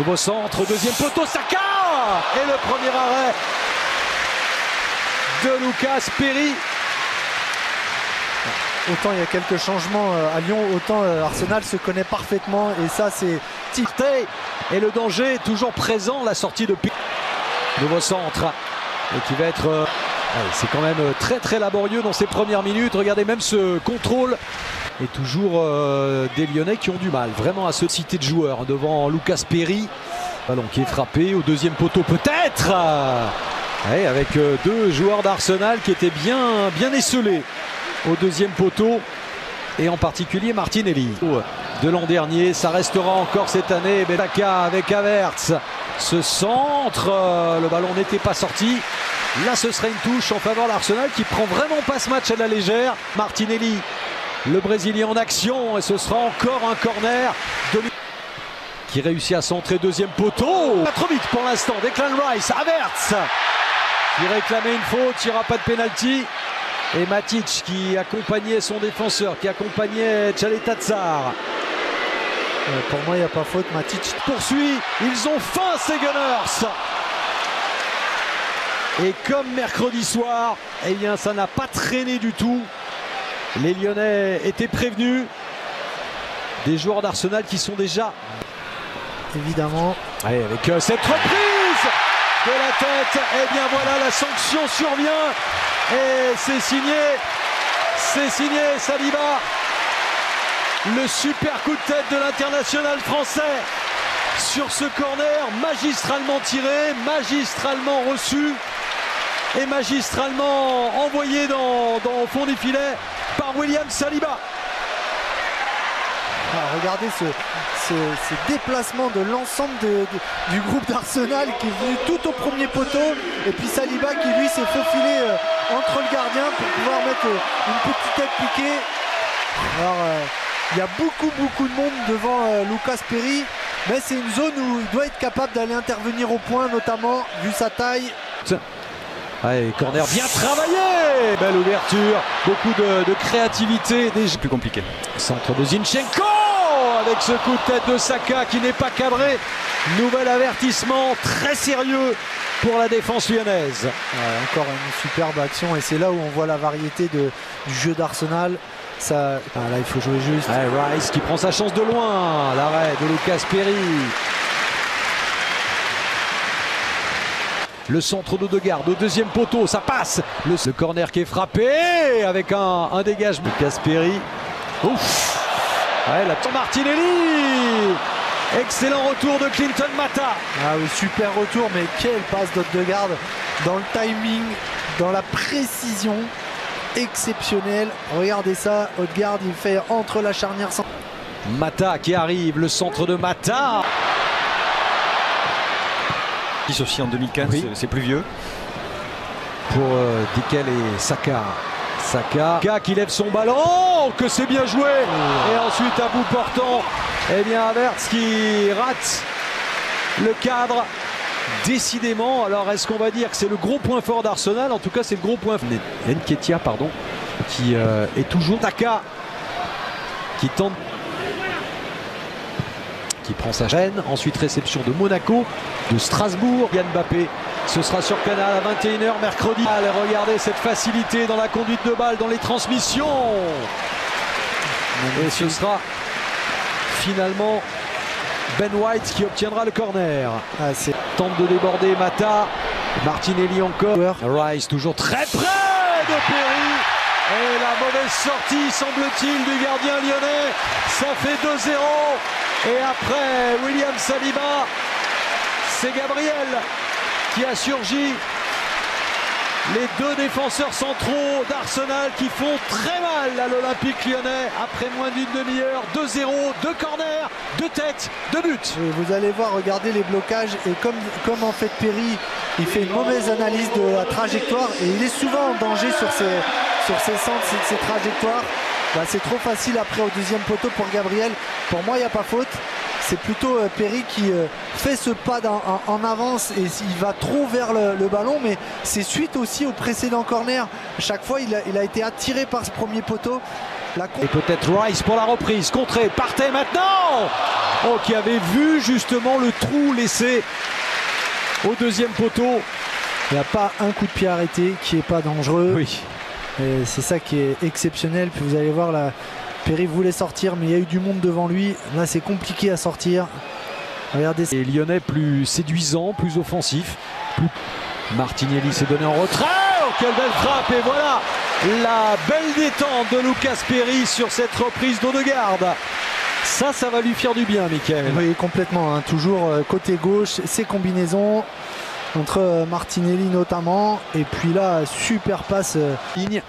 Nouveau centre, deuxième poteau, Saka! Et le premier arrêt de Lucas Perry. Autant il y a quelques changements à Lyon, autant Arsenal se connaît parfaitement. Et ça, c'est Tirté. Et le danger est toujours présent, la sortie de Perry. Nouveau centre. Et qui va être... c'est quand même très très laborieux dans ces premières minutes. Regardez même ce contrôle. Et toujours des Lyonnais qui ont du mal vraiment à se citer de joueurs devant Lucas Perry. Ballon qui est frappé au deuxième poteau peut-être. Avec deux joueurs d'Arsenal qui étaient bien esselés au deuxième poteau. Et en particulier Martinelli. De l'an dernier, ça restera encore cette année. Saka avec Havertz. Ce centre, le ballon n'était pas sorti. Là, ce serait une touche en faveur d'Arsenal qui prend vraiment pas ce match à la légère. Martinelli, le Brésilien en action, et ce sera encore un corner qui réussit à centrer deuxième poteau. Pas trop vite pour l'instant. Declan Rice, Havertz qui réclamait une faute, il n'y aura pas de pénalty. Et Matic qui accompagnait son défenseur, qui accompagnait Tchaletatsar. Pour moi, il n'y a pas faute. Matic poursuit. Ils ont faim, ces Gunners. Et comme mercredi soir, eh bien, ça n'a pas traîné du tout. Les Lyonnais étaient prévenus. Des joueurs d'Arsenal qui sont déjà... Évidemment. Allez, avec cette reprise de la tête, eh bien voilà, la sanction survient. Et c'est signé Saliba. Le super coup de tête de l'international français sur ce corner, magistralement tiré, magistralement reçu et magistralement envoyé au fond des filets par William Saliba. Regardez ce déplacement de l'ensemble du groupe d'Arsenal qui est venu tout au premier poteau, et puis Saliba qui lui s'est faufilé entre le gardien pour pouvoir mettre une petite tête piquée. Alors il y a beaucoup de monde devant Lucas Perry, mais c'est une zone où il doit être capable d'aller intervenir au point, notamment vu sa taille. Allez, corner bien travaillé, belle ouverture, beaucoup de créativité, déjà plus compliqué. Centre de Zinchenko avec ce coup de tête de Saka qui n'est pas cadré. Nouvel avertissement très sérieux pour la défense lyonnaise. Encore une superbe action, et c'est là où on voit la variété du jeu d'Arsenal. Là il faut jouer juste. Rice qui prend sa chance de loin, l'arrêt de Lucas Perry. Le centre d'Odegaard au deuxième poteau, ça passe. Le corner qui est frappé avec un dégagement. Lucas Perry. Ouf. La Martinelli. Excellent retour de Clinton Mata. Oui, super retour, mais quelle passe d'Odegaard dans le timing, dans la précision exceptionnelle. Regardez ça, Odegaard il fait entre la charnière. Mata qui arrive, le centre de Mata. Aussi en 2015, oui. C'est plus vieux. Pour Dikel et Saka. Saka qui lève son ballon, que c'est bien joué. Et ensuite à bout portant, eh bien Havertz qui rate le cadre. Décidément, alors est-ce qu'on va dire que c'est le gros point fort d'Arsenal? En tout cas c'est le gros point fort. Nketiah, pardon, qui est toujours Saka qui tente, qui prend sa chaîne. Ensuite réception de Monaco, de Strasbourg. Yann Mbappé, ce sera sur Canal à 21h mercredi. Allez, regardez cette facilité dans la conduite de balle, dans les transmissions. Et ce sera finalement Ben White qui obtiendra le corner. Tente de déborder Mata. Martinelli encore. Rice toujours très près de Perry. Et la mauvaise sortie, semble-t-il, du gardien lyonnais. Ça fait 2-0. Et après William Saliba, c'est Gabriel qui a surgi. Les deux défenseurs centraux d'Arsenal qui font très mal à l'Olympique lyonnais après moins d'une demi-heure. 2-0, 2 corners, 2 têtes, 2 buts. Et vous allez voir, regardez les blocages, et comme en fait Perry, il fait une mauvaise analyse de la trajectoire et il est souvent en danger sur ses centres, ses trajectoires. C'est trop facile après au deuxième poteau pour Gabriel. Pour moi, il n'y a pas faute. c'est plutôt Perry qui fait ce pas en avance et il va trop vers le ballon, mais c'est suite aussi au précédent corner. Chaque fois il a été attiré par ce premier poteau. Et peut-être Rice pour la reprise, contré, partez maintenant. Oh, qui avait vu justement le trou laissé au deuxième poteau. Il n'y a pas un coup de pied arrêté qui n'est pas dangereux. Oui. Et c'est ça qui est exceptionnel. Puis vous allez voir là, Perry voulait sortir, mais il y a eu du monde devant lui. Là, c'est compliqué à sortir. Regardez. Et Lyonnais plus séduisant, plus offensif. Martinelli s'est donné en retrait. Oh, quelle belle frappe. Et voilà la belle détente de Lucas Perry sur cette reprise d'Odegaard. Ça va lui faire du bien, Mickaël. Oui, complètement. Hein. Toujours côté gauche, ces combinaisons entre Martinelli notamment. Et puis là, super passe. Ligne.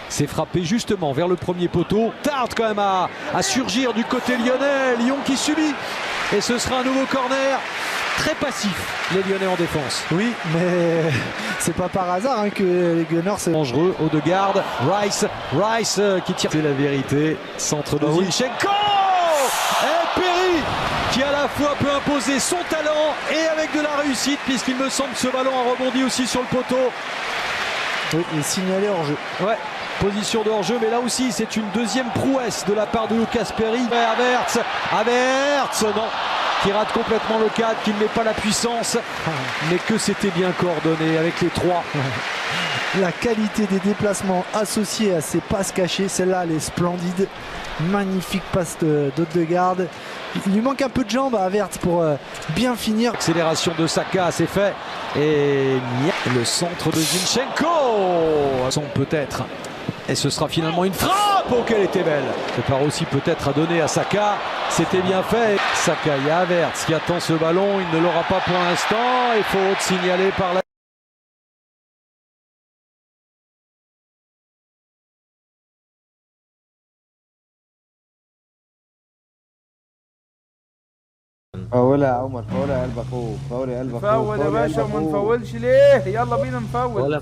C'est frappé justement vers le premier poteau. Tarde quand même à surgir du côté lyonnais. Lyon qui subit. Et ce sera un nouveau corner. Très passif, les Lyonnais en défense. Oui, mais c'est pas par hasard hein, que les Gunners c'est dangereux. Odegaard, Rice qui tire. C'est la vérité. Centre de Zinchenko. Et Perry qui à la fois peut imposer son talent et avec de la réussite, puisqu'il me semble que ce ballon a rebondi aussi sur le poteau. Oui, et signalé hors jeu. Ouais. Position de hors-jeu, mais là aussi c'est une deuxième prouesse de la part de Lucas Perry. Havertz, non, qui rate complètement le cadre, qui ne met pas la puissance, mais que c'était bien coordonné avec les trois. La qualité des déplacements associés à ces passes cachées, celle-là elle est splendide. Magnifique passe d'Odegaard. Il lui manque un peu de jambes à Havertz pour bien finir. Accélération de Saka, c'est fait. Et le centre de Zinchenko. Son peut-être. Et ce sera finalement une frappe. Oh, qu'elle était belle. C'est par aussi peut-être à donner à Saka. C'était bien fait. Saka, il y a Havertz qui attend ce ballon. Il ne l'aura pas pour l'instant. Et faute signalée par la... فاولها يا عمر، فاولها يا قلب اخوك، فاول يا قلب اخوك، فاول يا باشا وما نفولش ليه؟ يلا بينا نفول.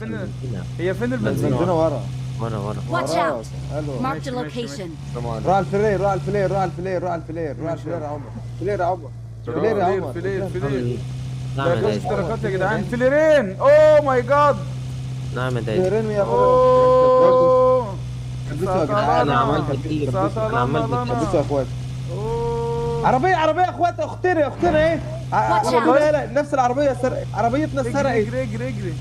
هي فين البنزينة؟ البنزينة ورا Watch out! حلو. Marked a location. روح على الفلير، روح على الفلير، روح على الفلير، روح على الفلير، روح على الفلير يا عمر، فلير يا عمر، فلير يا عمر، فلير. ده كام اشتراكات يا جدعان؟ فليرين. اوه ماي جاد. نعمل ده. فليرين يا اوه. البسوا يا جدعان، انا عملت كتير. انا عملت البسوا يا اخوات. عربية يا اخوات، اختنا ايه؟ لا نفس العربية سرقت، عربيتنا اتسرقت. اجري.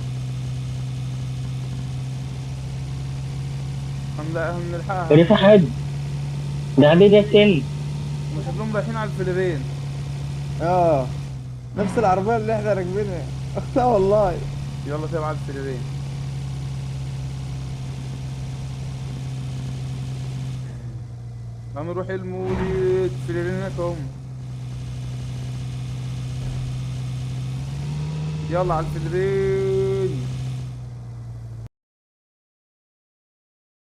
هنلحقها. ريفا حد. ده عدي سل. هم شكلهم رايحين على الفليرين. نفس العربية اللي احنا راكبينها. اختها والله. يلا تبع على الفليرين. هنروح المولد. فليرين هناك هم. يلا على الفليرين.